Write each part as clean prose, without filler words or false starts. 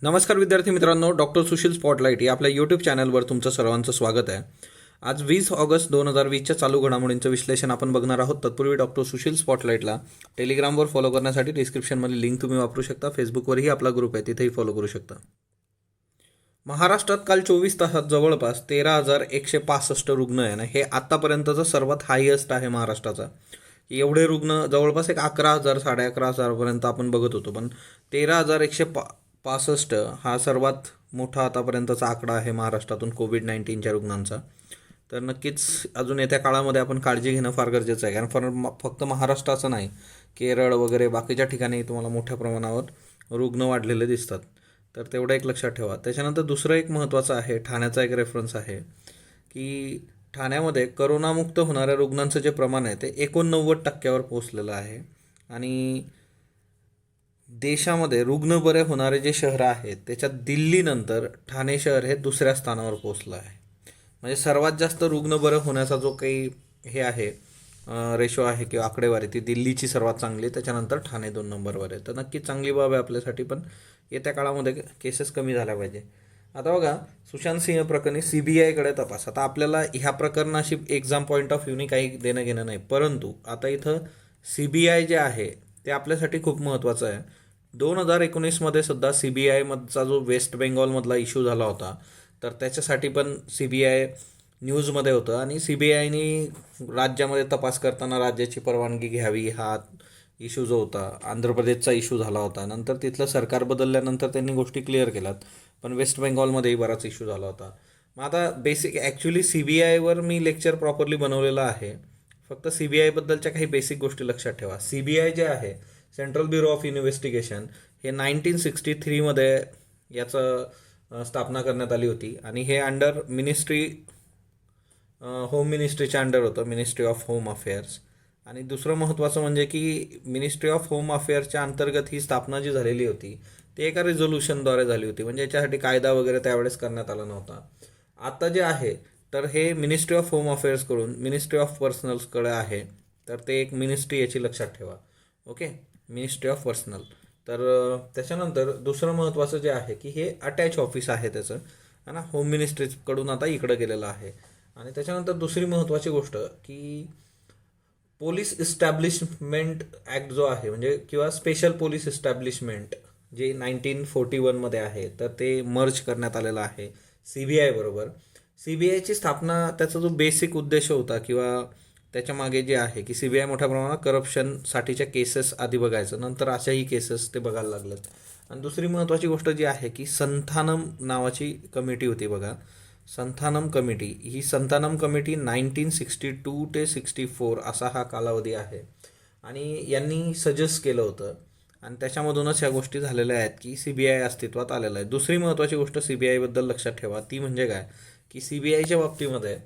नमस्कार विद्यार्थी मित्रांनो, डॉक्टर सुशील स्पॉटलाईट या आपल्या यूट्यूब चॅनलवर तुमचं सर्वांचं स्वागत आहे. आज 20 ऑगस्ट 2020च्या चालू घडामोडींचं विश्लेषण आपण बघणार आहोत. तत्पूर्वी डॉक्टर सुशील स्पॉटलाईटला टेलिग्रामवर फॉलो करण्यासाठी डिस्क्रिप्शनमध्ये लिंक तुम्ही वापरू शकता. फेसबुकवरही आपला ग्रुप आहे, तिथेही फॉलो करू शकता. महाराष्ट्रात काल 24 तासात जवळपास 13,165 रुग्ण आहे ना, हे आत्तापर्यंतचं सर्वात हायएस्ट आहे महाराष्ट्राचा. एवढे रुग्ण जवळपास एक 11,000 11,500पर्यंत आपण बघत होतो, पण 13,165 हा सर्वात मोठा आतापर्यंतचा आकडा आहे महाराष्ट्रातून कोविड-19च्या रुग्णांचा. तर नक्कीच अजून येत्या काळामध्ये आपण काळजी घेणं फार गरजेचं आहे, कारण फक्त महाराष्ट्राचं नाही, केरळ वगैरे बाकीच्या ठिकाणी तुम्हाला मोठ्या प्रमाणावर रुग्ण वाढलेले दिसतात. तर तेवढं एक लक्षात ठेवा. त्याच्यानंतर दुसरं एक महत्त्वाचं आहे, ठाण्याचा एक रेफरन्स आहे की ठाण्यामध्ये करोनामुक्त होणाऱ्या रुग्णांचं जे प्रमाण आहे ते 89% पोहोचलेलं आहे. आणि देशामध्ये रुग्ण बरे होणारे जे शहरं आहेत त्याच्यात दिल्लीनंतर ठाणे शहर हे दुसऱ्या स्थानावर पोहोचलं आहे. म्हणजे सर्वात जास्त रुग्ण बरे होण्याचा जो काही हे आहे रेशो आहे किंवा आकडेवारी, ती दिल्लीची सर्वात चांगली, त्याच्यानंतर ठाणे 2 नंबरवर आहे. तर नक्कीच चांगली बाब आहे आपल्यासाठी, पण येत्या काळामध्ये केसेस कमी झाल्या पाहिजे. आता बघा, सुशांत सिंह प्रकरणी CBIकडे तपास. आता आपल्याला ह्या प्रकरणाशी एक्झाम पॉईंट ऑफ व्ह्यूनी काही देणं घेणं नाही, परंतु आता इथं CBI जे आहे ते आपल्यासाठी खूप महत्त्वाचं आहे. 2019मध्ये सुद्धा CBIमधचा जो वेस्ट बेंगॉलमधला इश्यू झाला होता, तर त्याच्यासाठी पण CBI न्यूजमध्ये होतं आणि CBIनी राज्यामध्ये तपास करताना राज्याची परवानगी घ्यावी हा इश्यू जो होता, आंध्र प्रदेशचा इश्यू झाला होता. नंतर तिथलं सरकार बदलल्यानंतर त्यांनी गोष्टी क्लिअर केल्यात, पण वेस्ट बेंगॉलमध्येही बराच इश्यू झाला होता. मग आता बेसिक ॲक्च्युली CBIवर मी लेक्चर प्रॉपरली बनवलेलं आहे. फक्त CBIबद्दलच्या काही बेसिक गोष्टी लक्षात ठेवा. CBI जे आहे, सेंट्रल ब्युरो ऑफ इन्व्हेस्टिगेशन, हे 1963मध्ये याचं स्थापना करण्यात आली होती आणि हे अंडर होम मिनिस्ट्रीच्या अंडर होतं, मिनिस्ट्री ऑफ होम अफेअर्स. आणि दुसरं महत्त्वाचं म्हणजे की मिनिस्ट्री ऑफ होम अफेअर्सच्या अंतर्गत ही स्थापना जी झालेली होती ती एका रिझोल्युशनद्वारे झाली होती, म्हणजे याच्यासाठी कायदा वगैरे त्यावेळेस करण्यात आला नव्हता. आता जे आहे तर हे मिनिस्ट्री ऑफ होम अफेअर्सकडून मिनिस्ट्री ऑफ पर्सनल्सकडे आहे, तर ते एक मिनिस्ट्री याची लक्षात ठेवा. Okay, ministry of personal. तर त्याच्यानंतर दुसरं महत्त्वाचं जे आहे की हे अटॅच ऑफिस आहे त्याचं, है ना, होम मिनिस्ट्रीकडून आता इकडं गेलेलं आहे. आणि त्याच्यानंतर दुसरी महत्त्वाची गोष्ट की पोलीस इस्टॅब्लिशमेंट ॲक्ट जो आहे, म्हणजे किंवा स्पेशल पोलीस इस्टॅब्लिशमेंट जे 1941मध्ये आहे, तर ते मर्ज करण्यात आलेलं आहे CBI बरोबर. CBIची स्थापना, त्याचा जो बेसिक उद्देश होता किंवा त्याच्या मागे जे आहे की CBI मोठ्या प्रमाणात करप्शनसाठीच्या केसेस आधी बघायचं, नंतर अशाही केसेस ते बघायला लागलेत. आणि दुसरी महत्त्वाची गोष्ट जी आहे की संथानम नावाची कमिटी होती बघा, संथानम कमिटी. ही संथानम कमिटी 1962 ते 64 असा हा कालावधी आहे आणि यांनी सजेस्ट केलं होतं आणि त्याच्यामधूनच ह्या गोष्टी झालेल्या आहेत की CBI अस्तित्वात आलेलं आहे. दुसरी महत्त्वाची गोष्ट CBIबद्दल लक्षात ठेवा, ती म्हणजे काय की CBIच्या बाबतीमध्ये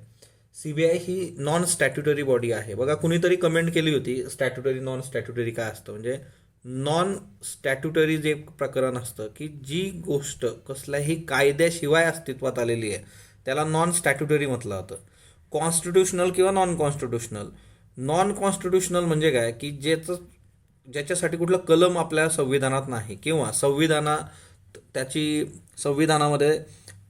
CBI ही नॉन स्टॅट्युटरी बॉडी आहे. बघा, कुणीतरी कमेंट केली होती स्टॅट्युटरी नॉन स्टॅट्युटरी काय असतं. म्हणजे नॉन स्टॅट्युटरी जे प्रकरण असतं की जी गोष्ट कसल्याही कायद्याशिवाय अस्तित्वात आलेली आहे त्याला नॉन स्टॅट्युटरी म्हटलं जातं. कॉन्स्टिट्युशनल किंवा नॉन कॉन्स्टिट्युशनल. नॉन कॉन्स्टिट्युशनल म्हणजे काय की ज्याच्यासाठी कुठलं कलम आपल्या संविधानात नाही किंवा संविधानामध्ये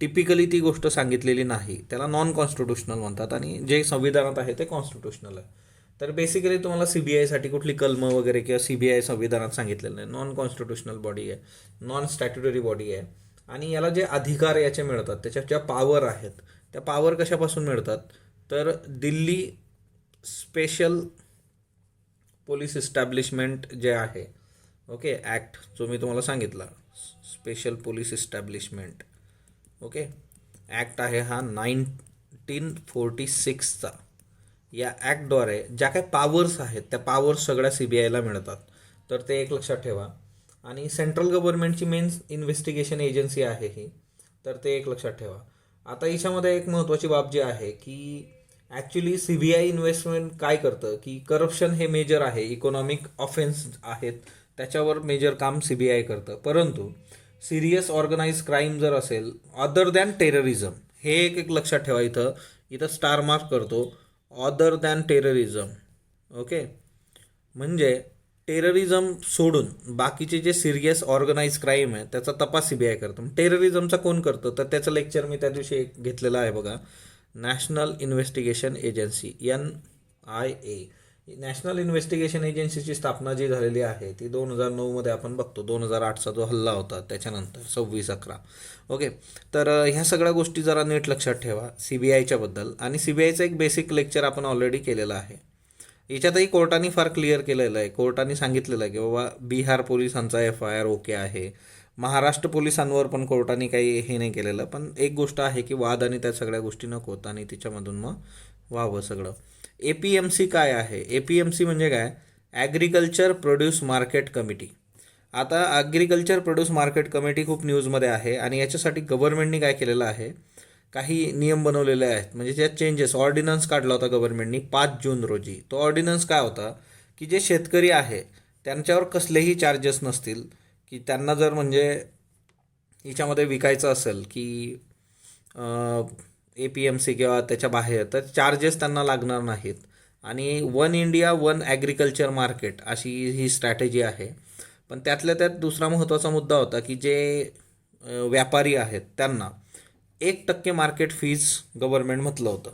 टिपिकली ती गोष्ट सांगितलेली नाही, त्याला नॉन कॉन्स्टिट्युशनल म्हणतात. आणि जे संविधानात आहे ते कॉन्स्टिट्युशनल आहे. तर बेसिकली तुम्हाला CBIसाठी कुठली कलमं वगैरे किंवा CBI संविधानात सांगितलेलं नाही, नॉन कॉन्स्टिट्युशनल बॉडी आहे, नॉन स्टॅट्युटरी बॉडी आहे. आणि याला जे अधिकार याचे मिळतात, त्याच्या ज्या पॉवर आहेत, त्या पॉवर कशापासून मिळतात, तर दिल्ली स्पेशल पोलीस इस्टॅब्लिशमेंट जे आहे, ओके, ॲक्ट जो मी तुम्हाला सांगितला, special police establishment, okay, act आहे हा 1946चा. या ॲक्टद्वारे ज्या काही पॉवर्स आहेत त्या पॉवर्स सगळ्या CBIला मिळतात, तर ते एक लक्षात ठेवा. आणि सेंट्रल गव्हर्नमेंटची मेन इन्व्हेस्टिगेशन एजन्सी आहे ही, तर ते एक लक्षात ठेवा. आता याच्यामध्ये एक महत्त्वाची बाब जी आहे की ॲक्च्युली CBI इन्व्हेस्टमेंट काय करतं की करप्शन हे मेजर आहे, इकॉनॉमिक ऑफेन्स आहेत त्याच्यावर मेजर काम CBI करतं. परंतु सिरियस ऑर्गनाइज क्राईम जर असेल अदर दॅन टेररिझम, हे एक लक्षात ठेवा. इथं स्टार मार्क करतो, अदर दॅन टेररिझम. ओके, म्हणजे टेररिझम सोडून बाकीचे जे सिरियस ऑर्गनाइज क्राईम आहे त्याचा तपास सीबीआय करतं. टेररिझमचा कोण करतं तर त्याचं लेक्चर मी त्या दिवशी एक घेतलेलं आहे बघा. National investigation agency, NIA. National investigation एजन्सीची स्थापना जी झालेली आहे ती 2009मध्ये आपण बघतो. 2008चा जो हल्ला होता त्याच्यानंतर 26/11. ओके, तर ह्या सगळ्या गोष्टी जरा नीट लक्षात ठेवा सीबीआयच्या बद्दल. आणि सीबीआयचं एक बेसिक लेक्चर आपण ऑलरेडी केलेलं आहे. याच्यातही कोर्टाने फार क्लिअर केलेलं आहे. कोर्टाने सांगितलेलं आहे की बाबा बिहार पोलिसांचा FIR ओके आहे. महाराष्ट्र पोलिसांवर पण कोर्टाने काही हे नाही केलेलं. पण एक गोष्ट आहे की वाद आणि त्या सगळ्या गोष्टी नकोत आणि तिच्यामधून मग व्हावं सगळं. APMC काय आहे? APMC म्हणजे काय? Agriculture produce market committee. आता ॲग्रिकल्चर प्रोड्यूस मार्केट कमिटी खूप न्यूजमध्ये आहे आणि याच्यासाठी गव्हर्नमेंटने काय केलेलं आहे, काही नियम बनवलेले आहेत. म्हणजे त्यात चेंजेस, ऑर्डिनन्स काढला होता गव्हर्नमेंटनी 5 जून रोजी. तो ऑर्डिनन्स काय होता की जे शेतकरी आहे त्यांच्यावर कसलेही चार्जेस नसतील, की त्यांना जर म्हणजे हिच्यामध्ये विकायचं असेल की APMC किंवा त्याच्या बाहेर, तर चार्जेस त्यांना लागणार नाहीत. आणि 1 इंडिया 1 ॲग्रिकल्चर मार्केट अशी ही स्ट्रॅटेजी आहे. पण त्यातल्या त्यात दुसरा महत्त्वाचा मुद्दा होता की जे व्यापारी आहेत त्यांना 1% मार्केट फीज गव्हर्नमेंट म्हटलं होतं.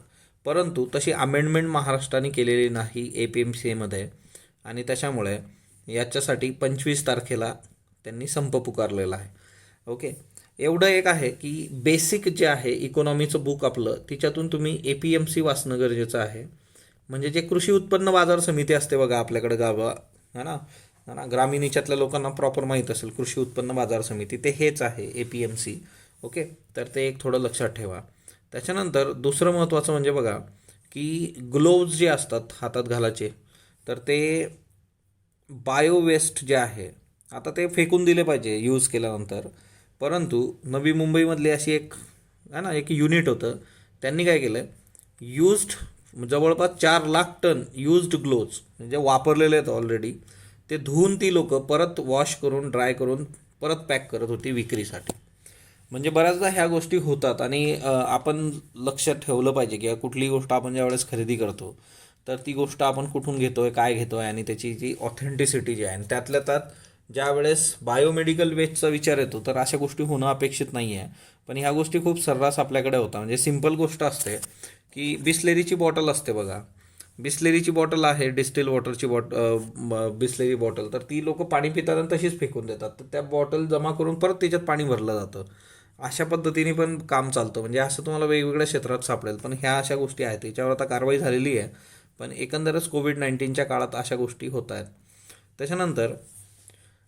परंतु तशी अमेंडमेंट महाराष्ट्राने केलेली नाही APMCमध्ये आणि त्याच्यामुळे याच्यासाठी 25 तारखेला त्यांनी संप पुकारलेला आहे. ओके, एवढं एक आहे की बेसिक जे आहे इकॉनॉमीचं बुक आपलं, तिच्यातून तुम्ही APMC वाचणं गरजेचं आहे. म्हणजे जे कृषी उत्पन्न बाजार समिती असते बघा आपल्याकडे गावा, है ना ग्रामीण याच्यातल्या लोकांना प्रॉपर माहीत असेल कृषी उत्पन्न बाजार समिती, ते हेच आहे APMC. ओके, तर ते एक थोडं लक्षात ठेवा. त्याच्यानंतर दुसरं महत्त्वाचं म्हणजे बघा की ग्लोव्ज जे असतात हातात घालायचे, तर ते बायो वेस्ट जे आहे आता ते फेकून दिले पाहिजे यूज केल्यानंतर. परंतु नवी मुंबईमधली अशी एक युनिट होतं, त्यांनी काय केलं, जवळपास 4 लाख टन यूज्ड ग्लोव्ज म्हणजे वापरलेले आहेत ऑलरेडी, ते धुवून ती लोक परत वॉश करून ड्राय करून परत पॅक करत होती विक्रीसाठी. म्हणजे बऱ्याचदा ह्या गोष्टी होतात आणि आपण लक्षात ठेवलं पाहिजे की कुठली गोष्ट आपण ज्यावेळेस खरेदी करतो तर ती गोष्ट आपण कुठून घेतोय, काय घेतोय आणि त्याची जी ऑथेंटिसिटी जी आहे. आणि त्यातल्या त्यात ज्यावेळेस बायोमेडिकल वेस्टचा विचार येतो तर अशा गोष्टी होणं अपेक्षित नाही आहे. पण ह्या गोष्टी खूप सर्रास आपल्याकडे होतात. म्हणजे सिंपल गोष्ट असते की बिस्लेरीची बॉटल असते बघा, बिस्लेरीची बॉटल आहे, डिस्टिल वॉटरची बिस्लेरी बॉटल, तर ती लोक पाणी पितात आणि तशीच फेकून देतात. तर त्या बॉटल जमा करून परत त्याच्यात पाणी भरलं जातं. अशा पद्धतीने पण काम चालतं. म्हणजे असं तुम्हाला वेगवेगळ्या क्षेत्रात सापडेल. पण ह्या अशा गोष्टी आहेत, त्याच्यावर आता कारवाई झालेली आहे. पण एकंदरच कोविड-19च्या काळात अशा गोष्टी होत आहेत. त्याच्यानंतर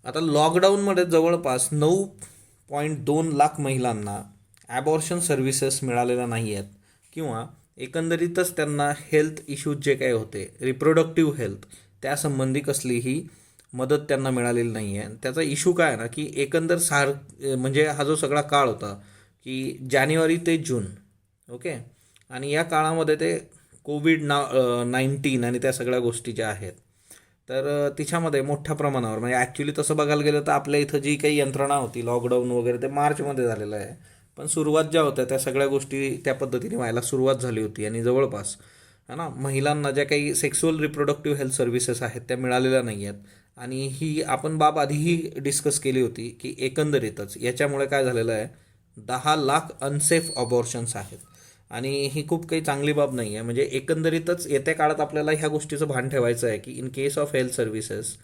आता लॉकडाऊनमध्ये जवळपास 9.2 लाख महिलांना ॲबॉर्शन सर्व्हिसेस मिळालेल्या नाही आहेत, किंवा एकंदरीतच त्यांना हेल्थ इश्यूज जे काही होते, रिप्रोडक्टिव्ह हेल्थ, त्यासंबंधी कसलीही मदत त्यांना मिळालेली नाही आहे. त्याचा इश्यू काय आहे ना की एकंदर म्हणजे हा जो सगळा काळ होता की जानेवारी ते जून, ओके, आणि या काळामध्ये ते कोविड-19 आणि त्या सगळ्या गोष्टी ज्या आहेत, तर तिच्यामध्ये मोठ्या प्रमाणावर म्हणजे ॲक्च्युली तसं बघायला गेलं तर आपल्या इथं जी काही यंत्रणा होती लॉकडाऊन वगैरे ते मार्चमध्ये झालेलं आहे. पण सुरुवात ज्या होत्या त्या सगळ्या गोष्टी त्या पद्धतीने व्हायला सुरुवात झाली होती आणि जवळपास महिलांना ज्या काही सेक्सुअल रिप्रोडक्टिव्ह हेल्थ सर्व्हिसेस आहेत त्या मिळालेल्या नाही आहेत. आणि ही आपण बाब आधीही डिस्कस केली होती की एकंदरीतच याच्यामुळे काय झालेलं आहे, 10 लाख अनसेफ अबॉर्शन्स आहेत आणि ही खूप काही चांगली बाब नाही आहे. म्हणजे एकंदरीतच येत्या काळात आपल्याला ह्या गोष्टीचं भान ठेवायचं आहे की in case of health services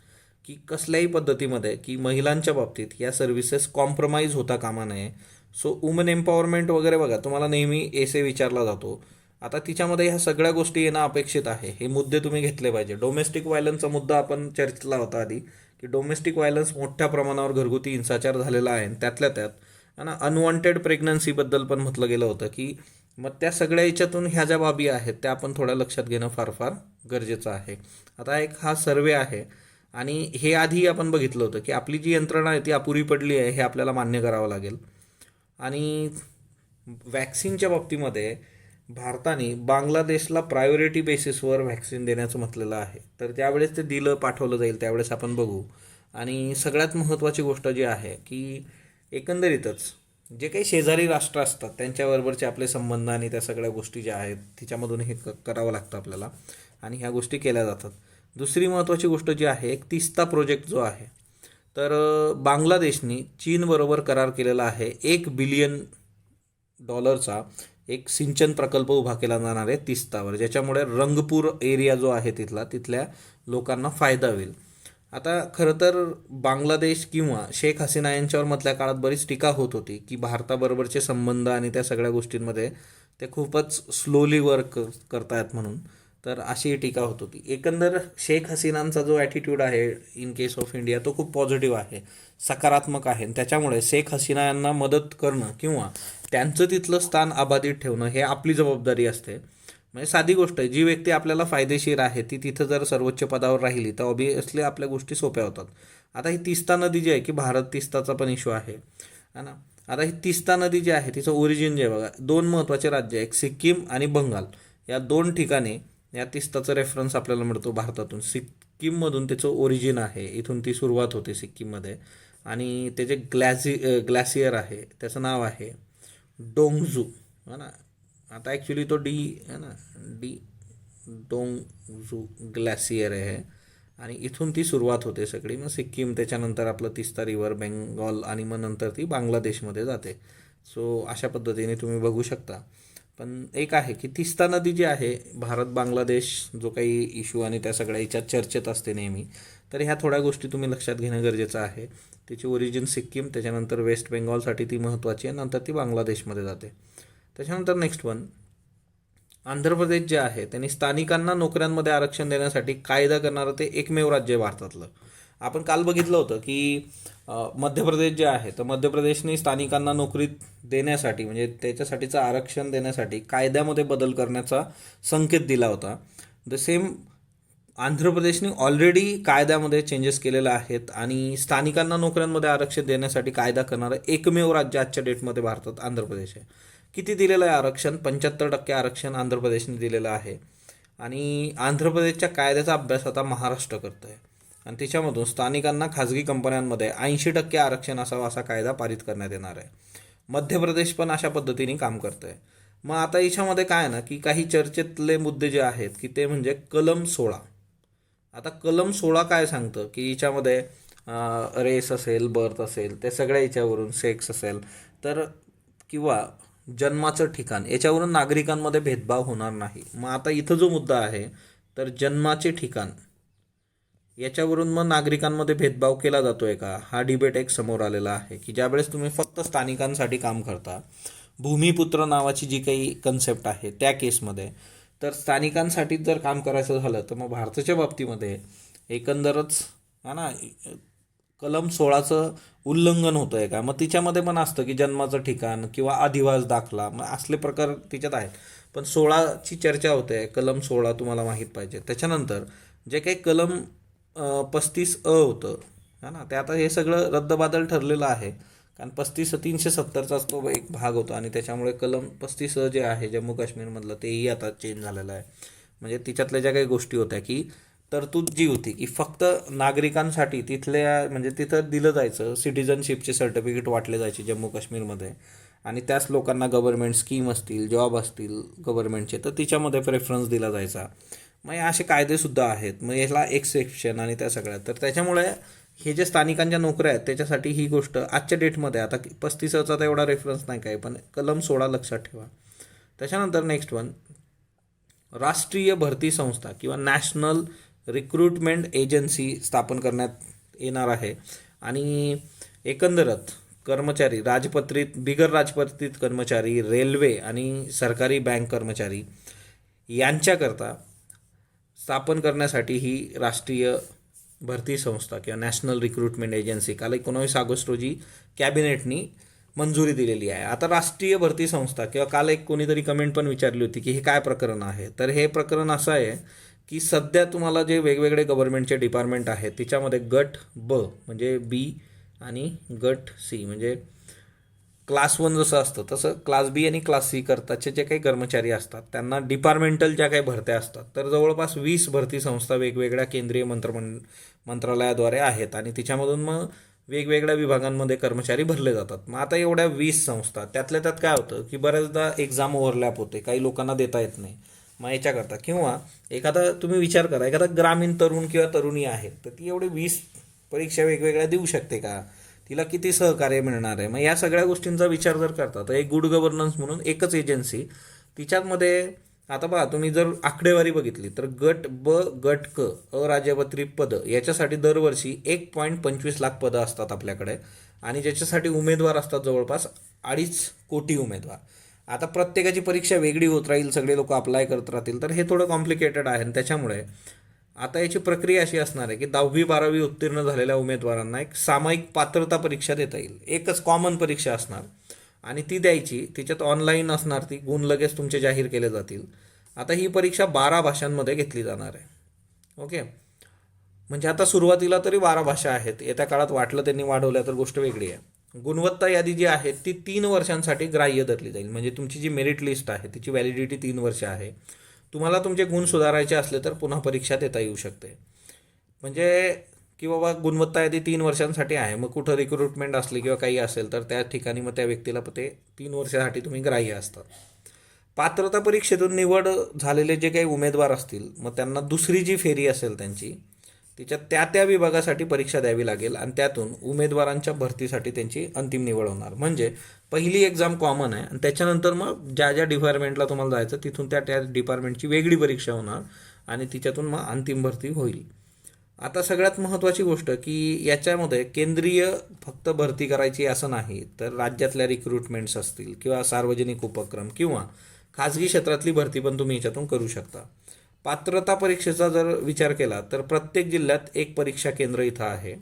की कसल्याही पद्धतीमध्ये की महिलांच्या बाबतीत या सर्व्हिसेस कॉम्प्रोमाइज होता कामा नये. सो वुमन एम्पॉवरमेंट वगैरे बघा, तुम्हाला नेहमी एसे विचारला जातो, आता तिच्यामध्ये ह्या सगळ्या गोष्टी येणं अपेक्षित आहे. हे मुद्दे तुम्ही घेतले पाहिजे. डोमेस्टिक व्हायलन्सचा मुद्दा आपण चर्चेला होता आधी की डोमेस्टिक व्हायलन्स मोठ्या प्रमाणावर घरगुती हिंसाचार झालेला आहे. त्यातल्या त्यात अनवॉन्टेड प्रेग्नन्सीबद्दल पण म्हटलं गेलं होतं की मग त्या सगळ्या याच्यातून ह्या ज्या बाबी आहेत त्या आपण थोड्या लक्षात घेणं फार फार गरजेचं आहे. आता एक हा सर्वे आहे आणि हे आधी आपण बघितलं होतं की आपली जी यंत्रणा आहे ती अपुरी पडली आहे, हे आपल्याला मान्य करावं लागेल. आणि वॅक्सिनच्या बाबतीमध्ये भारताने बांगलादेशला प्रायोरिटी बेसिसवर व्हॅक्सिन देण्याचं म्हटलेलं आहे. तर ज्यावेळेस ते पाठवलं जाईल त्यावेळेस आपण बघू. आणि सगळ्यात महत्त्वाची गोष्ट जी आहे की एकंदरीतच जे काही शेजारी राष्ट्र असतात त्यांच्याबरोबरचे आपले संबंध आणि त्या सगळ्या गोष्टी ज्या आहेत तिच्यामधून हे करावं लागतं आपल्याला आणि ह्या गोष्टी केल्या जातात. दुसरी महत्त्वाची गोष्ट जी आहे, एक तीस्ता प्रोजेक्ट जो आहे, तर बांगलादेशनी चीनबरोबर करार केलेला आहे $1 बिलियन एक सिंचन प्रकल्प उभा केला जाणार आहे तीस्तावर, ज्याच्यामुळे रंगपूर एरिया जो आहे तिथल्या लोकांना फायदा होईल. आता खरं तर बांगलादेश किंवा शेख हसीना यांच्यावर मधल्या काळात बरीच टीका होत होती की भारताबरोबरचे संबंध आणि त्या सगळ्या गोष्टींमध्ये ते खूपच स्लोली वर्क करतायत म्हणून. तर अशी टीका होत होती. एकंदर शेख हसीनांचा जो ॲटिट्यूड आहे इन केस ऑफ इंडिया तो खूप पॉझिटिव्ह आहे, सकारात्मक आहे. त्याच्यामुळे शेख हसीना यांना मदत करणं किंवा त्यांचं तिथलं स्थान अबाधित ठेवणं हे आपली जबाबदारी असते. म्हणजे साधी गोष्ट आहे, जी व्यक्ती आपल्याला फायदेशीर आहे ती तिथं जर सर्वोच्च पदावर राहिली तर ऑब्वियसली आपल्या गोष्टी सोप्या होतात. आता ही तीस्ता नदी जी आहे की भारत तीस्ताचा पण इश्यू आहे है ना. आता ही तीस्ता नदी जी आहे तिचं ओरिजिन जे आहे बघा, दोन महत्त्वाचे राज्य आहे, एक सिक्कीम आणि बंगाल, या दोन ठिकाणी या तीस्ताचा रेफरन्स आपल्याला मिळतो भारतातून. सिक्कीममधून त्याचं ओरिजिन आहे, इथून ती सुरुवात होते सिक्कीममध्ये. आणि ते जे ग्लॅसियर आहे त्याचं नाव आहे डोंगजू है ना. आता ॲक्च्युली तो है ना, डोंगजू ग्लॅसियर आहे आणि इथून ती सुरुवात होते सगळी. मग सिक्कीम, त्याच्यानंतर आपलं तीस्ता रिव्हर, बेंगॉल, आणि मग नंतर ती बांगलादेशमध्ये जाते. सो अशा पद्धतीने तुम्ही बघू शकता. पण एक आहे की तीस्ता नदी जी आहे, भारत बांगलादेश जो काही इश्यू आणि त्या सगळ्या याच्यात चर्चेत असते नेहमी, तर ह्या थोड्या गोष्टी तुम्ही लक्षात घेणं गरजेचं आहे. तिची ओरिजिन सिक्कीम, त्याच्यानंतर वेस्ट बेंगॉलसाठी ती महत्त्वाची आहे, नंतर ती बांगलादेशमध्ये जाते. त्याच्यानंतर नेक्स्ट वन, आंध्र प्रदेश जे आहे त्यांनी स्थानिकांना नोकऱ्यांमध्ये आरक्षण देण्यासाठी कायदा करणारं ते एकमेव राज्य आहे भारतातलं. आपण काल बघितलं होतं की मध्य प्रदेश जे आहे, तर मध्य प्रदेशने स्थानिकांना नोकरी देण्यासाठी म्हणजे त्याच्यासाठीचं आरक्षण देण्यासाठी कायद्यामध्ये बदल करण्याचा संकेत दिला होता. द सेम आंध्र प्रदेशने ऑलरेडी कायद्यामध्ये चेंजेस केलेले आहेत आणि स्थानिकांना नोकऱ्यांमध्ये आरक्षण देण्यासाठी कायदा करणारं एकमेव राज्य आजच्या डेटमध्ये भारतात आंध्र प्रदेश आहे. किती दिलेलं आहे आरक्षण? 75% आरक्षण आंध्र प्रदेशने दिलेलं आहे. आणि आंध्र प्रदेशच्या कायद्याचा अभ्यास आता महाराष्ट्र करतं आहे आणि त्याच्यामधून स्थानिकांना खाजगी कंपन्यांमध्ये 80% आरक्षण असावं असा कायदा पारित करण्यात येणार आहे. मध्य प्रदेश पण अशा पद्धतीने काम करतं आहे. मग आता याच्यामध्ये काय ना की काही चर्चेतले मुद्दे जे आहेत की ते म्हणजे कलम 16. आता कलम 16 काय सांगतं की याच्यामध्ये रेस असेल, बर्थ असेल, ते सगळ्या याच्यावरून, सेक्स असेल तर किंवा जन्माचं ठिकाण, याच्यावरून नागरिकांमध्ये भेदभाव होणार नाही. मग आता इथं जो मुद्दा आहे तर जन्माचे ठिकाण याच्यावरून मग नागरिकांमध्ये भेदभाव केला जातोय का, हा डिबेट एक समोर आलेला आहे की ज्यावेळेस तुम्ही फक्त स्थानिकांसाठी काम करता, भूमिपुत्र नावाची जी काही कन्सेप्ट आहे त्या केसमध्ये, तर स्थानिकांसाठी जर काम करायचं झालं तर मग भारताच्या बाबतीमध्ये एकंदरच है ना कलम 16चं उल्लंघन होतं आहे का. मग तिच्यामध्ये पण असतं की जन्माचं ठिकाण किंवा अधिवास दाखला, मग असले प्रकार तिच्यात आहेत. पण 16ची चर्चा होते, कलम 16 तुम्हाला माहीत पाहिजे. त्याच्यानंतर जे काही कलम 35 होतं है ना, ते आता हे सगळं रद्दबादल ठरलेलं आहे. कारण 370चाच तो एक भाग होता आणि त्याच्यामुळे कलम 35 जे आहे जम्मू काश्मीरमधलं, तेही आता चेंज झालेलं आहे. म्हणजे तिच्यातल्या ज्या काही गोष्टी होत्या की तरतूद जी होती की फक्त नागरिकांसाठी तिथल्या म्हणजे तिथं दिलं जायचं, सिटिझनशिपचे सर्टिफिकेट वाटले जायचे जम्मू काश्मीरमध्ये आणि त्याच लोकांना गव्हर्नमेंट स्कीम असतील, जॉब असतील गव्हर्नमेंटचे, तर तिच्यामध्ये प्रेफरन्स दिला जायचा. मग असे कायदेसुद्धा आहेत, मग याला एक्सेप्शन आणि त्या सगळ्या. तर त्याच्यामुळे हे जे स्थानिकांच्या नोकऱ्या आहेत त्याच्यासाठी ही गोष्ट आजच्या डेटमध्ये, आता 35चा तर एवढा रेफरन्स नाही काय, पण कलम 16 लक्षात ठेवा. त्याच्यानंतर नेक्स्ट वन, राष्ट्रीय भरती संस्था किंवा नॅशनल रिक्रुटमेंट एजन्सी स्थापन करण्यात येणार आहे. आणि एकंदरच कर्मचारी, बिगर राजपत्रित कर्मचारी, रेल्वे आणि सरकारी बँक कर्मचारी यांच्याकरता स्थापन करण्यासाठी ही राष्ट्रीय भरती संस्था किंवा नॅशनल रिक्रुटमेंट एजन्सी काल 19 ऑगस्ट रोजी कॅबिनेटनी मंजुरी दिलेली आहे. आता राष्ट्रीय भरती संस्था किंवा काल एक कोणीतरी कमेंट पण विचारली होती की हे काय प्रकरण आहे, तर हे प्रकरण असं आहे की सध्या तुम्हाला जे वेगवेगळे गव्हर्नमेंटचे डिपार्टमेंट आहेत तिच्यामध्ये गट ब म्हणजे बी आणि गट सी म्हणजे क्लास 1 जसं असतं तसं क्लास बी आणि क्लास सी करताचे जे काही कर्मचारी असतात त्यांना डिपार्टमेंटल ज्या काही भरत्या असतात, तर जवळपास 20 भरती संस्था वेगवेगळ्या केंद्रीय मंत्रालयाद्वारे आहेत आणि तिच्यामधून मग वेगवेगळ्या विभागांमध्ये कर्मचारी भरले जातात. मग आता एवढ्या 20 संस्था, त्यातल्या त्यात काय होतं की बऱ्याचदा एक्झाम ओव्हरलॅप होते, काही लोकांना देता येत नाही. मग याच्याकरता किंवा एखादा तुम्ही विचार करा, एखादा ग्रामीण तरुण किंवा तरुणी आहे तर ती एवढे 20 परीक्षा वेगवेगळ्या देऊ शकते का? तिला किती सहकार्य मिळणार आहे? मग या सगळ्या गोष्टींचा विचार जर करता तर एक गुड गव्हर्नन्स म्हणून एकच एजन्सी, तिच्यामध्ये आता पहा तुम्ही जर आकडेवारी बघितली तर गट ब गट क अराजपत्रित पद याच्यासाठी दरवर्षी 1.25 लाख पदं असतात आपल्याकडे आणि ज्याच्यासाठी उमेदवार असतात जवळपास 2.5 कोटी उमेदवार. आता प्रत्येकाची परीक्षा वेगळी होत राहील, सगळे लोक अप्लाय करत राहतील, तर हे थोडं कॉम्प्लिकेटेड आहे आणि त्याच्यामुळे आता याची प्रक्रिया अशी असणार आहे की 10वी-12वी उत्तीर्ण झालेल्या उमेदवारांना एक सामायिक पात्रता परीक्षा देता येईल. एकच कॉमन परीक्षा असणार आणि ती द्यायची, तिच्यात ऑनलाईन असणार, ती गुण लगेच तुमचे जाहीर केले जातील. आता ही परीक्षा 12 भाषांमध्ये घेतली जाणार आहे. ओके, म्हणजे आता सुरुवातीला तरी 12 भाषा आहेत, येत्या काळात वाटलं त्यांनी वाढवल्या तर गोष्ट वेगळी आहे. गुणवत्ता यादी जी आहे ती 3 वर्षांसाठी ग्राह्य धरली जाईल. म्हणजे तुमची जी मेरिट लिस्ट आहे तिची व्हॅलिडिटी 3 वर्ष आहे. तुम्हाला तुमचे गुण सुधारायचे असले तर पुन्हा परीक्षा देता येऊ शकते. म्हणजे की बाबा गुणवत्ता यादी 3 वर्षांसाठी आहे, मग कुठं रिक्रुटमेंट असली किंवा काही असेल तर त्या ठिकाणी मग त्या व्यक्तीला ते 3 वर्षासाठी तुम्ही ग्राह्य असतात. पात्रता परीक्षेतून निवड झालेले जे काही उमेदवार असतील मग त्यांना दुसरी जी फेरी असेल त्यांची, तिच्यात त्या त्या विभागासाठी परीक्षा द्यावी लागेल आणि त्यातून उमेदवारांच्या भरतीसाठी त्यांची अंतिम निवड होणार. म्हणजे पहिली एक्झाम कॉमन आहे आणि त्याच्यानंतर मग ज्या ज्या डिपार्टमेंटला तुम्हाला जायचं तिथून त्या त्या डिपार्टमेंटची वेगळी परीक्षा होणार आणि तिच्यातून मग अंतिम भरती होईल. आता सगळ्यात महत्त्वाची गोष्ट की याच्यामध्ये केंद्रीय फक्त भरती करायची असं नाही, तर राज्यातल्या रिक्रुटमेंट्स असतील किंवा सार्वजनिक उपक्रम किंवा खाजगी क्षेत्रातली भरती पण तुम्ही याच्यातून करू शकता. पात्रता परीक्षेचा जर विचार केला तर प्रत्येक जिल्ह्यात एक परीक्षा केंद्र इथं आहे.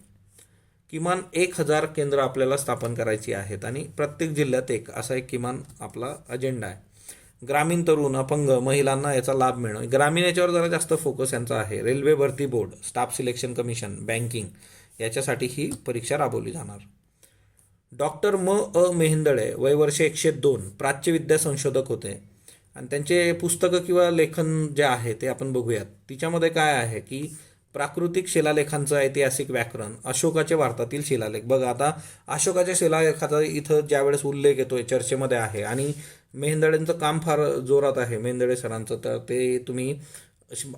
किमान 1000 केंद्र आपल्याला स्थापन करायची आहेत आणि प्रत्येक जिल्ह्यात एक असा एक किमान आपला अजेंडा आहे. ग्रामीण तरुण, अपंग, महिलांना याचा लाभ मिळणं, ग्रामीण याच्यावर जरा जास्त फोकस यांचा आहे. रेल्वे भरती board, staff selection commission, banking याच्यासाठी ही परीक्षा राबवली जाणार. डॉक्टर म अ मेहेंदळे वय वर्ष 102 प्राच्यविद्या संशोधक होते आणि त्यांचे पुस्तकं किंवा लेखन जे आहे ते आपण बघूयात. तिच्यामध्ये काय आहे की प्राकृतिक शिलालेखांचं ऐतिहासिक व्याकरण, अशोकाचे भारतातील शिलालेख. बघा आता अशोकाच्या शिलालेखाचा इथं ज्यावेळेस उल्लेख येतोय चर्चेमध्ये आहे आणि मेहेंदळेंचं काम फार जोरात आहे, मेहेंदळे सरांचं, तर ते तुम्ही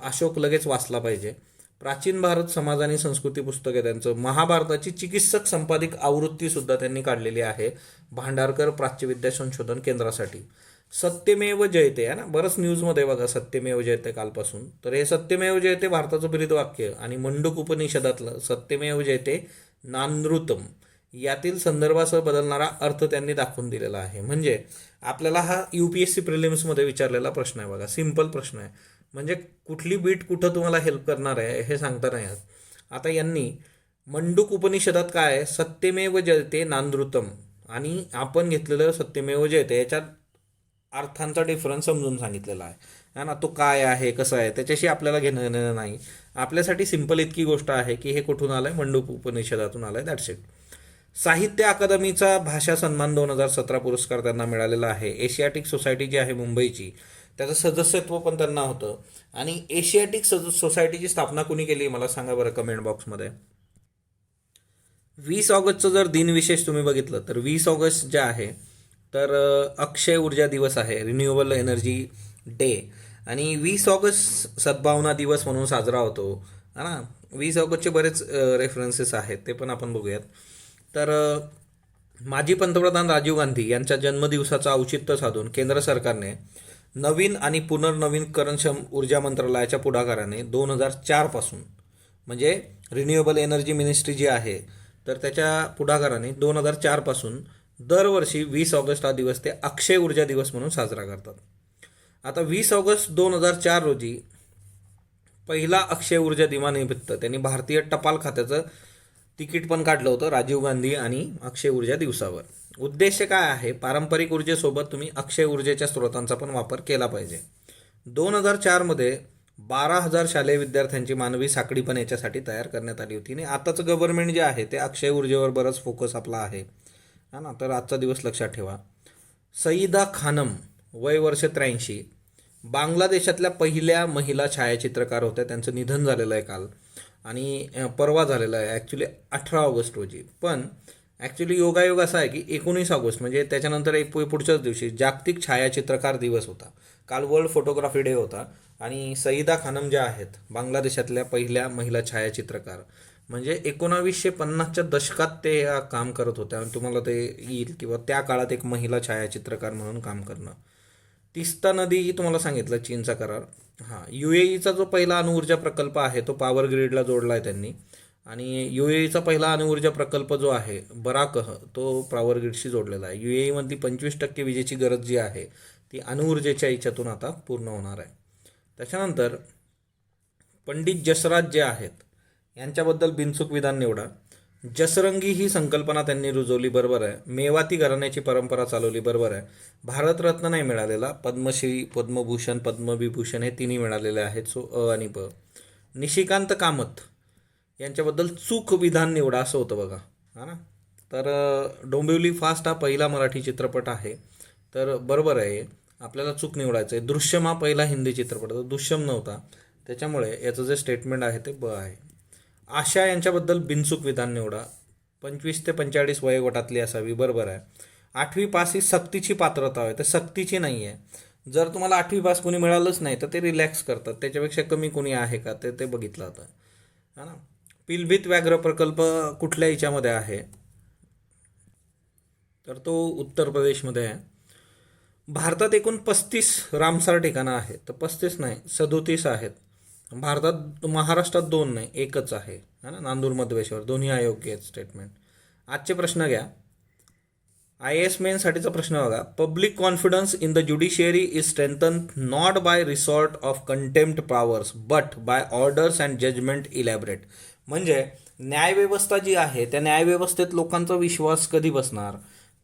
अशोक लगेच वाचला पाहिजे. प्राचीन भारत समाज आणि संस्कृती पुस्तक आहे त्यांचं. महाभारताची चिकित्सक संपादित आवृत्तीसुद्धा त्यांनी काढलेली आहे भांडारकर प्राच्यविद्या संशोधन केंद्रासाठी. सत्यमेव जयते आहे ना, बरंच न्यूजमध्ये बघा सत्यमेव जयते कालपासून. तर हे सत्यमेव जयते भारताचं ब्रीदवाक्य आणि मंडूक उपनिषदातलं सत्यमेव जयते नानृतम यातील संदर्भासह बदलणारा अर्थ त्यांनी दाखवून दिलेला आहे. म्हणजे आपल्याला हा UPSC प्रिलिम्समध्ये विचारलेला प्रश्न आहे बघा, सिंपल प्रश्न आहे. म्हणजे कुठली बीट कुठं तुम्हाला हेल्प करणार आहे हे सांगता नाही येत. आता यांनी मंडूक उपनिषदात काय आहे, सत्यमेव जयते नानृतम आणि आपण घेतलेलं सत्यमेव जयते याच्यात अर्थांचा डिफरन्स समजून सांगितलेला आहे ना. तो काय आहे, कसं आहे, त्याच्याशी आपल्याला घेणं नाही. आपल्यासाठी सिंपल इतकी गोष्ट आहे की हे कुठून आलं आहे, मंडूक उपनिषदातून आलं आहे, दॅट्स इट. साहित्य अकादमीचा भाषा सन्मान 2017 पुरस्कार त्यांना मिळालेला आहे. एशियाटिक सोसायटी जी आहे मुंबईची, त्याचं सदस्यत्व पण त्यांना होतं. आणि एशियाटिक सोसायटीची स्थापना कुणी केली मला सांगा बरं कमेंट बॉक्समध्ये. 20 ऑगस्टचं जर दिनविशेष तुम्ही बघितलं तर 20 ऑगस्ट जे आहे तर अक्षय ऊर्जा दिवस आहे, रिन्युएबल एनर्जी डे. आणि 20 ऑगस्ट सद्भावना दिवस म्हणून साजरा होतो है ना. 20 ऑगस्टचे बरेच रेफरन्सेस आहेत, ते पण आपण बघूयात. तर माजी पंतप्रधान राजीव गांधी यांच्या जन्मदिवसाचं औचित्य साधून केंद्र सरकारने नवीन आणि पुनर्नवीनकरणक्षम ऊर्जा मंत्रालयाच्या पुढाकाराने 2004 पासून, म्हणजे रिन्युएबल एनर्जी मिनिस्ट्री जी आहे तर त्याच्या पुढाकाराने 2004 पासून दरवर्षी 20 ऑगस्ट हा दिवस ते अक्षय ऊर्जा दिवस म्हणून साजरा करतात. आता 20 ऑगस्ट 2004 रोजी पहिला अक्षय ऊर्जा दिनानिमित्त त्यांनी भारतीय टपाल खात्याचं तिकीट पण काढलं होतं राजीव गांधी आणि अक्षय ऊर्जा दिवसावर. उद्देश काय आहे, पारंपरिक ऊर्जेसोबत तुम्ही अक्षय ऊर्जेच्या स्रोतांचा पण वापर केला पाहिजे. 2004 मध्ये 12,000 शालेय विद्यार्थ्यांची मानवी साखळी पण याच्यासाठी तयार करण्यात आली होती. आणि आताचं गव्हर्नमेंट जे आहे ते अक्षय ऊर्जेवर बरंच फोकस आपला आहे हा ना. तर आजचा दिवस लक्षात ठेवा. सईदा खानम वय वर्ष 83 बांगलादेशातल्या पहिल्या महिला छायाचित्रकार होत्या. त्यांचं निधन झालेलं आहे काल आणि परवा झालेलं आहे ॲक्च्युली 18 ऑगस्ट रोजी. पण ॲक्च्युली योगायोग असा आहे की 19 ऑगस्ट म्हणजे त्याच्यानंतर एक पुढच्याच दिवशी जागतिक छायाचित्रकार दिवस होता. काल वर्ल्ड फोटोग्राफी डे होता आणि सईदा खानम ज्या आहेत बांगलादेशातल्या पहिल्या महिला छायाचित्रकार, म्हणजे 1950च्या दशकात ते काम करत होत्या आणि तुम्हाला ते येईल किंवा त्या काळात एक महिला छायाचित्रकार म्हणून काम करणं. तिस्ता नदी तुम्हाला सांगितलं, चीनचा करार. हां, UAEचा जो पहिला अणुऊर्जा प्रकल्प आहे तो पॉवर ग्रीडला जोडला आहे त्यांनी. आणि UAEचा पहिला अणुऊर्जा प्रकल्प जो आहे बराकह, तो पॉवर ग्रीडशी जोडलेला आहे. UAEमधली 25% विजेची गरज जी आहे ती अणुऊर्जेच्या याच्यातून आता पूर्ण होणार आहे. त्याच्यानंतर पंडित जसराज जे आहेत यांच्याबद्दल बिनचूक विधान निवडा. जसरंगी ही संकल्पना त्यांनी रुजवली, बरोबर आहे. मेवाती घराण्याची परंपरा चालवली, बरोबर आहे. भारतरत्न नाही मिळालेला, पद्मश्री, पद्मभूषण, पद्मविभूषण हे तिन्ही मिळालेले आहेत. सो अ आणि ब. निशिकांत कामत यांच्याबद्दल चूक विधान निवडा असं होतं बघा, हा ना. तर डोंबिवली फास्ट हा पहिला मराठी चित्रपट आहे, तर बरोबर आहे. आपल्याला चूक निवडायचं आहे. दृश्यम हा पहिला हिंदी चित्रपट, तर दृश्यम नव्हता, त्याच्यामुळे याचं जे स्टेटमेंट आहे ते ब आहे. आशा यांच्याबद्दल बिनचूक विधान निवडा. 25 ते 45 वयोगटातली असावी, बरोबर आहे. 8वी पास ही सक्तीची पात्रता आहे, तर सक्तीची नाही आहे. जर तुम्हाला 8वी पास कोणी मिळालंच नाही तर ते रिलॅक्स करतात, त्याच्यापेक्षा कमी कोणी आहे का ते ते बघितलं होतं, हा ना. पिलभित व्याघ्र प्रकल्प कुठल्या याच्यामध्ये आहे, तर तो उत्तर प्रदेशमध्ये आहे. भारतात एकूण 35 रामसार ठिकाणं आहेत, तर 35 नाही 37 आहेत. भारतात महाराष्ट्रात 2 नाही, एकच आहे, है ना, नांदूर मधवेश्वर. दोन्ही अयोग्य आहेत स्टेटमेंट. आजचे प्रश्न घ्या. IAS मेनसाठीचा प्रश्न बघा. Public confidence in the judiciary is strengthen not by resort of contempt powers but by orders and judgement elaborate. म्हणजे न्यायव्यवस्था जी आहे त्या न्यायव्यवस्थेत लोकांचा विश्वास कधी बसणार,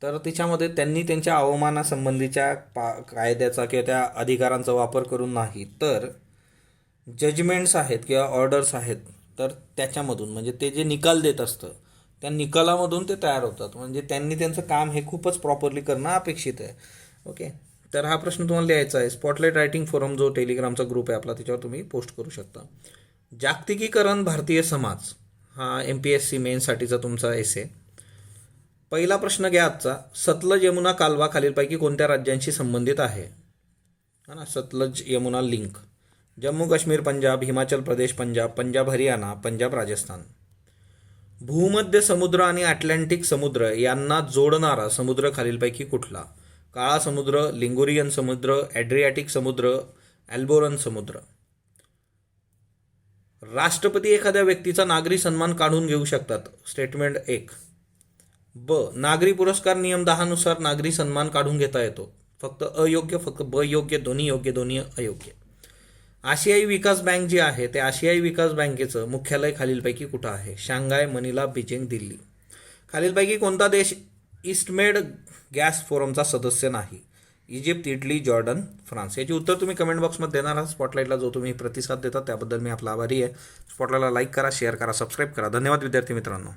तर तिच्यामध्ये त्यांनी त्यांच्या अवमानासंबंधीच्या कायद्याचा किंवा त्या अधिकारांचा वापर करून नाही, तर जजमेंट्स आहेत किंवा ऑर्डर्स आहेत तर त्याच्यामधून, म्हणजे ते जे निकाल देत असतं त्या निकालामधून ते तयार होतात. म्हणजे त्यांनी त्यांचं काम हे खूपच प्रॉपरली करणं अपेक्षित आहे. ओके, तर हा प्रश्न तुम्हाला लिहायचा आहे. स्पॉटलाईट रायटिंग फोरम जो टेलिग्रामचा ग्रुप आहे आपला, त्याच्यावर तुम्ही पोस्ट करू शकता. जागतिकीकरण भारतीय समाज हा MPSC मेन्ससाठीचा तुमचा एसे. पहिला प्रश्न घ्या आजचा. सतलज यमुना कालवा खालीलपैकी कोणत्या राज्यांशी संबंधित आहे, हा ना. सतलज यमुना लिंक. जम्मू काश्मीर पंजाब, हिमाचल प्रदेश पंजाब, पंजाब हरियाणा, पंजाब राजस्थान. भूमध्य समुद्र आणि अटलांटिक समुद्र यांना जोडणारा समुद्र खालीलपैकी कुठला. काळा समुद्र, लिंगुरियन समुद्र, ॲड्रियाटिक समुद्र, ॲल्बोरन समुद्र. राष्ट्रपती एखाद्या व्यक्तीचा नागरी सन्मान काढून घेऊ शकतात, स्टेटमेंट 1. ब. नागरी पुरस्कार नियम 10 नुसार नागरी सन्मान काढून घेता येतो, फक्त अयोग्य, फक्त ब योग्य, दोन्ही अयोग्य. आशियाई विकास बँक जी आहे ते आशियाई विकास बँकेचं मुख्यालय खालीलपैकी कुठं आहे. Shanghai, Manila, Beijing, Delhi. खालीलपैकी कोणता देश ईस्टमेड गॅस फोरमचा सदस्य नाही. Egypt, Italy, Jordan, France. याची उत्तर तुम्ही कमेंट बॉक्समध्ये देणार आहात. स्पॉटलाईटला जो तुम्ही प्रतिसाद देता त्याबद्दल मी आपला आभारी आहे. स्पॉटलाईटला लाईक करा, शेअर करा, सबस्क्राईब करा. धन्यवाद विद्यार्थी मित्रांनो.